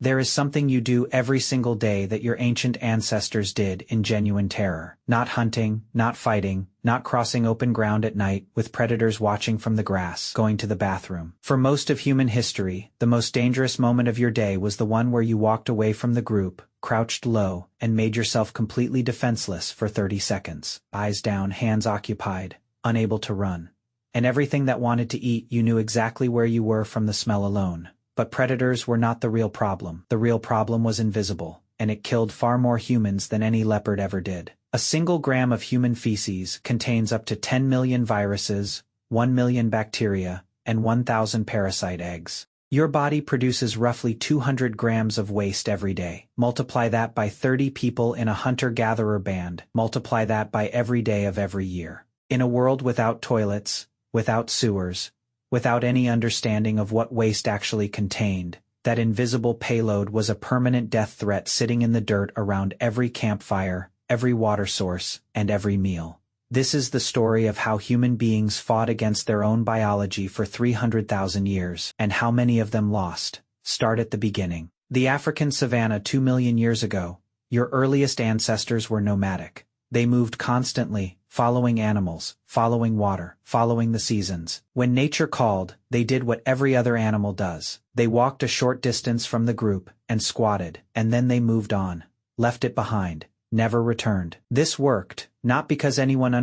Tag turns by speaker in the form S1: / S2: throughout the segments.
S1: There is something you do every single day that your ancient ancestors did in genuine terror. Not hunting, not fighting, not crossing open ground at night with predators watching from the grass, going to the bathroom. For most of human history, the most dangerous moment of your day was the one where you walked away from the group, crouched low, and made yourself completely defenseless for 30 seconds. Eyes down, hands occupied, unable to run. And everything that wanted to eat you knew exactly where you were from the smell alone. But predators were not the real problem. The real problem was invisible, and it killed far more humans than any leopard ever did. A single gram of human feces contains up to 10 million viruses, 1 million bacteria, and 1,000 parasite eggs. Your body produces roughly 200 grams of waste every day. Multiply that by 30 people in a hunter-gatherer band. Multiply that by every day of every year. In a world without toilets, without sewers, without any understanding of what waste actually contained, that invisible payload was a permanent death threat sitting in the dirt around every campfire, every water source, and every meal. This is the story of how human beings fought against their own biology for 300,000 years, and how many of them lost. Start at the beginning. The African savanna 2 million years ago. Your earliest ancestors were nomadic. They moved constantly, following animals, following water, following the seasons. When nature called, they did what every other animal does. They walked a short distance from the group, and squatted, and then they moved on, left it behind, never returned. This worked, not because anyone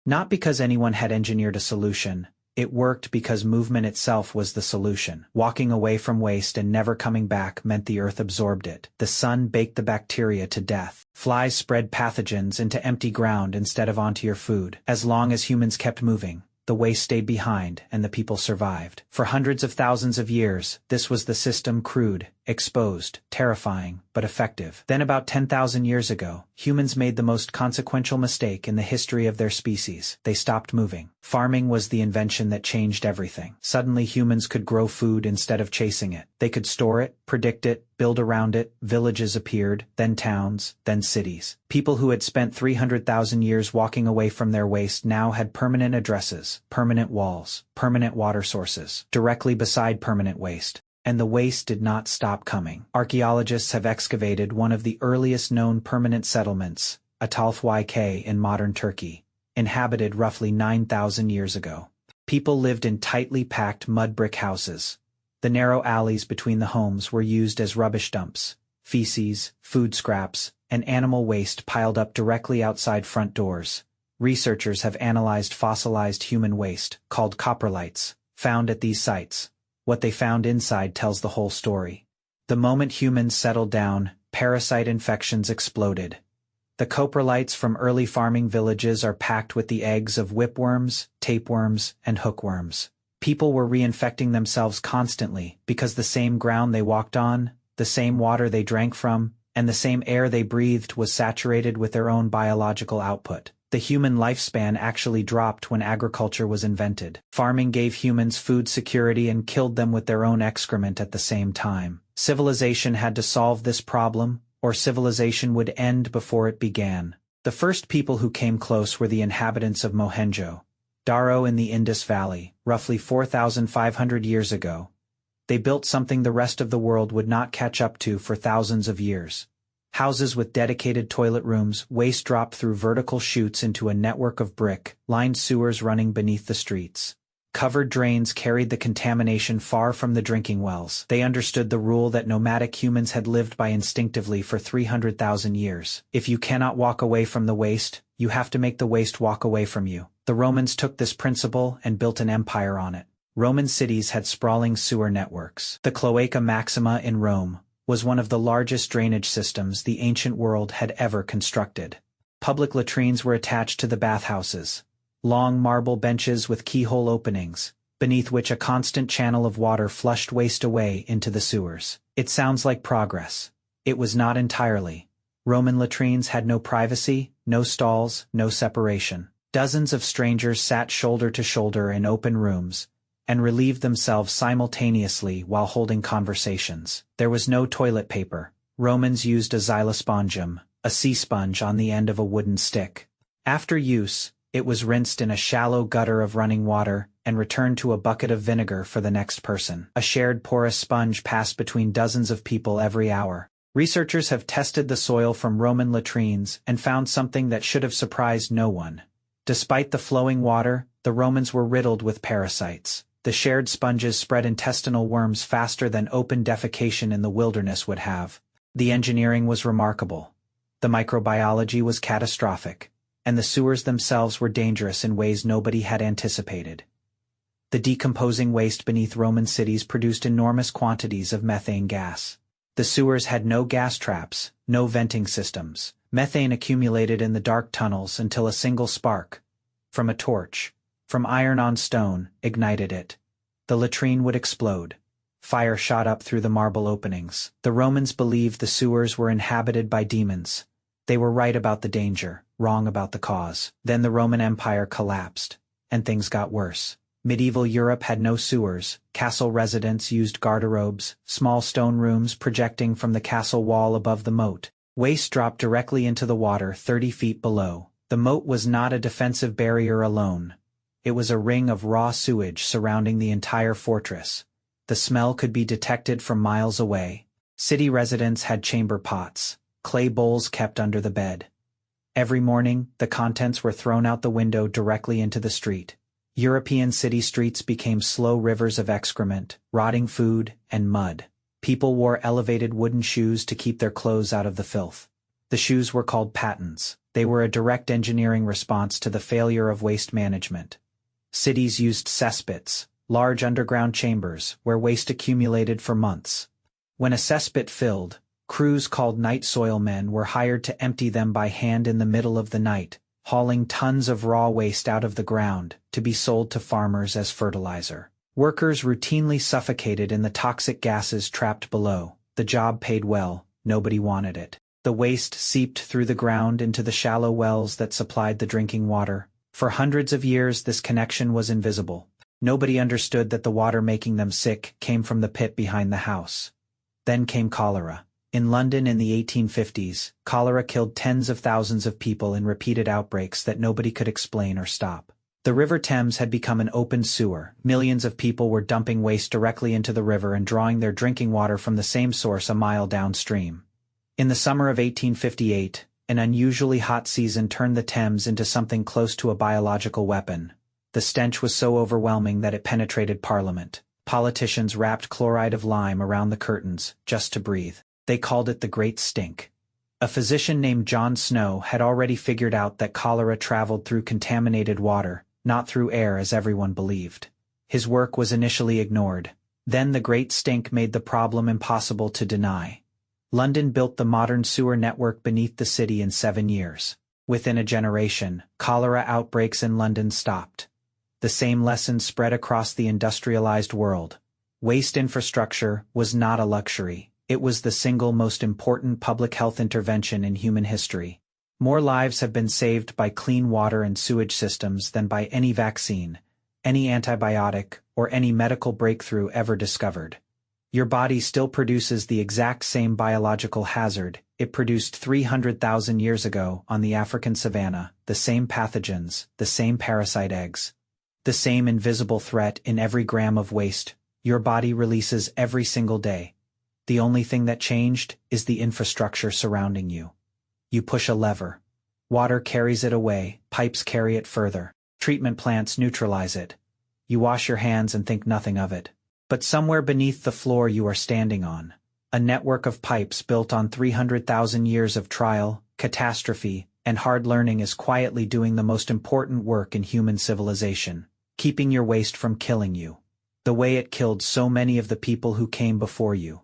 S1: not because anyone had engineered a solution. It worked because movement itself was the solution. Walking away from waste and never coming back meant the earth absorbed it. The sun baked the bacteria to death. Flies spread pathogens into empty ground instead of onto your food. As long as humans kept moving, the waste stayed behind and the people survived. For hundreds of thousands of years, this was the system: crude, exposed, terrifying, but effective. Then about 10,000 years ago, humans made the most consequential mistake in the history of their species. They stopped moving. Farming was the invention that changed everything. Suddenly humans could grow food instead of chasing it. They could store it, predict it, build around it. Villages appeared, then towns, then cities. People who had spent 300,000 years walking away from their waste now had permanent addresses, permanent walls, permanent water sources, directly beside permanent waste. And the waste did not stop coming. Archaeologists have excavated one of the earliest known permanent settlements, Atalfyk in modern Turkey, inhabited roughly 9,000 years ago. People lived in tightly packed mud brick houses. The narrow alleys between the homes were used as rubbish dumps. Feces, food scraps, and animal waste piled up directly outside front doors. Researchers have analyzed fossilized human waste, called coprolites, found at these sites. What they found inside tells the whole story. The moment humans settled down, parasite infections exploded. The coprolites from early farming villages are packed with the eggs of whipworms, tapeworms, and hookworms. People were reinfecting themselves constantly because the same ground they walked on, the same water they drank from, and the same air they breathed was saturated with their own biological output. The human lifespan actually dropped when agriculture was invented. Farming gave humans food security and killed them with their own excrement at the same time. Civilization had to solve this problem, or civilization would end before it began. The first people who came close were the inhabitants of Mohenjo-Daro in the Indus Valley, roughly 4,500 years ago. They built something the rest of the world would not catch up to for thousands of years. Houses with dedicated toilet rooms, waste dropped through vertical chutes into a network of brick-lined sewers running beneath the streets. Covered drains carried the contamination far from the drinking wells. They understood the rule that nomadic humans had lived by instinctively for 300,000 years. If you cannot walk away from the waste, you have to make the waste walk away from you. The Romans took this principle and built an empire on it. Roman cities had sprawling sewer networks. The Cloaca Maxima in Rome was one of the largest drainage systems the ancient world had ever constructed. Public latrines were attached to the bathhouses, long marble benches with keyhole openings, beneath which a constant channel of water flushed waste away into the sewers. It sounds like progress. It was not entirely. Roman latrines had no privacy, no stalls, no separation. Dozens of strangers sat shoulder to shoulder in open rooms, and relieved themselves simultaneously while holding conversations. There was no toilet paper. Romans used a xylospongium, a sea sponge on the end of a wooden stick. After use, it was rinsed in a shallow gutter of running water, and return to a bucket of vinegar for the next person. A shared porous sponge passed between dozens of people every hour. Researchers have tested the soil from Roman latrines and found something that should have surprised no one. Despite the flowing water, the Romans were riddled with parasites. The shared sponges spread intestinal worms faster than open defecation in the wilderness would have. The engineering was remarkable. The microbiology was catastrophic, and the sewers themselves were dangerous in ways nobody had anticipated. The decomposing waste beneath Roman cities produced enormous quantities of methane gas. The sewers had no gas traps, no venting systems. Methane accumulated in the dark tunnels until a single spark, from a torch, from iron on stone, ignited it. The latrine would explode. Fire shot up through the marble openings. The Romans believed the sewers were inhabited by demons. They were right about the danger, wrong about the cause. Then the Roman Empire collapsed, and things got worse. Medieval Europe had no sewers. Castle residents used garderobes, small stone rooms projecting from the castle wall above the moat. Waste dropped directly into the water 30 feet below. The moat was not a defensive barrier alone. It was a ring of raw sewage surrounding the entire fortress. The smell could be detected from miles away. City residents had chamber pots, clay bowls kept under the bed. Every morning, the contents were thrown out the window directly into the street. European city streets became slow rivers of excrement, rotting food, and mud. People wore elevated wooden shoes to keep their clothes out of the filth. The shoes were called pattens. They were a direct engineering response to the failure of waste management. Cities used cesspits, large underground chambers where waste accumulated for months. When a cesspit filled, crews called night soil men were hired to empty them by hand in the middle of the night, hauling tons of raw waste out of the ground to be sold to farmers as fertilizer. Workers routinely suffocated in the toxic gases trapped below. The job paid well, nobody wanted it. The waste seeped through the ground into the shallow wells that supplied the drinking water. For hundreds of years this connection was invisible. Nobody understood that the water making them sick came from the pit behind the house. Then came cholera. In London in the 1850s, cholera killed tens of thousands of people in repeated outbreaks that nobody could explain or stop. The River Thames had become an open sewer. Millions of people were dumping waste directly into the river and drawing their drinking water from the same source a mile downstream. In the summer of 1858, an unusually hot season turned the Thames into something close to a biological weapon. The stench was so overwhelming that it penetrated Parliament. Politicians wrapped chloride of lime around the curtains, just to breathe. They called it the Great Stink. A physician named John Snow had already figured out that cholera traveled through contaminated water, not through air as everyone believed. His work was initially ignored. Then the Great Stink made the problem impossible to deny. London built the modern sewer network beneath the city in 7 years. Within a generation, cholera outbreaks in London stopped. The same lesson spread across the industrialized world. Waste infrastructure was not a luxury. It was the single most important public health intervention in human history. More lives have been saved by clean water and sewage systems than by any vaccine, any antibiotic, or any medical breakthrough ever discovered. Your body still produces the exact same biological hazard it produced 300,000 years ago on the African savanna, the same pathogens, the same parasite eggs, the same invisible threat in every gram of waste your body releases every single day. The only thing that changed is the infrastructure surrounding you. You push a lever. Water carries it away, pipes carry it further. Treatment plants neutralize it. You wash your hands and think nothing of it. But somewhere beneath the floor you are standing on, a network of pipes built on 300,000 years of trial, catastrophe, and hard learning is quietly doing the most important work in human civilization, keeping your waste from killing you, the way it killed so many of the people who came before you.